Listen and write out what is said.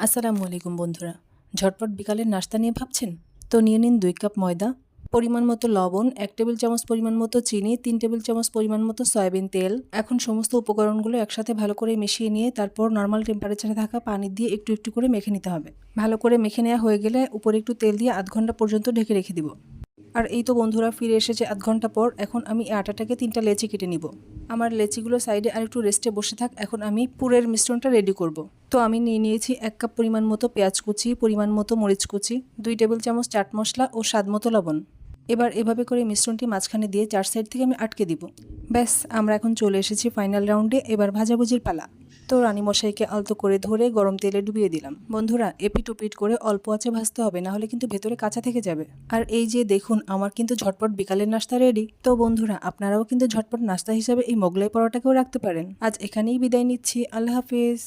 আসসালামু আলাইকুম বন্ধুরা। ঝটপট বিকালের নাস্তা নিয়ে ভাবছেন? তো নিয়ে নিন 2 কাপ ময়দা, পরিমাণ মতো লবণ, 1 টেবিল চামচ পরিমাণ মতো চিনি, 3 টেবিল চামচ পরিমাণ মতো সয়াবিন তেল। এখন সমস্ত উপকরণগুলো একসাথে ভালো করে মিশিয়ে নিয়ে তারপর নরমাল টেম্পারেচারে থাকা পানি দিয়ে একটু একটু করে মেখে নিতে হবে। ভালো করে মেখে নেওয়া হয়ে গেলে উপরে একটু তেল দিয়ে আধ ঘন্টা পর্যন্ত ঢেকে রেখে দিব। আর এই তো বন্ধুরা ফিরে এসেছে আধ ঘন্টা পর। এখন আমি এই আটাটাকে 3টা লেচি কেটে নিব। আমার লেচিগুলো সাইডে আর একটু রেস্টে বসে থাক। এখন আমি পুরের মিশ্রণটা রেডি করব। তো আমি নিয়ে নিয়েছি 1 কাপ পরিমাণ মতো পেঁয়াজ কুচি, পরিমাণ মতো মরিচ কুচি, 2 টেবিল চামচ চাট মশলা ও স্বাদ মতো লবণ। এবার এভাবে করে মিশ্রণটি মাঝখানে দিয়ে 4 সাইড থেকে আমি আটকে দিব। ব্যাস, আমরা এখন চলে এসেছি ফাইনাল রাউন্ডে। এবার ভাজাভুজির পালা। তো রানীমশাইকে আলতো করে ধরে গরম তেলে ডুবিয়ে দিলাম। বন্ধুরা, এপিট ওপিট করে অল্প আঁচে ভাজতে হবে, না হলে কিন্তু ভেতরে কাঁচা থেকে যাবে। আর এই যে দেখুন, আমার কিন্তু ঝটপট বিকালের নাস্তা রেডি। তো বন্ধুরা, আপনারাও কিন্তু ঝটপট নাস্তা হিসাবে এই মোগলাই পরোটাকেও রাখতে পারেন। আজ এখানেই বিদায় নিচ্ছি। আল্লাহ হাফিজ।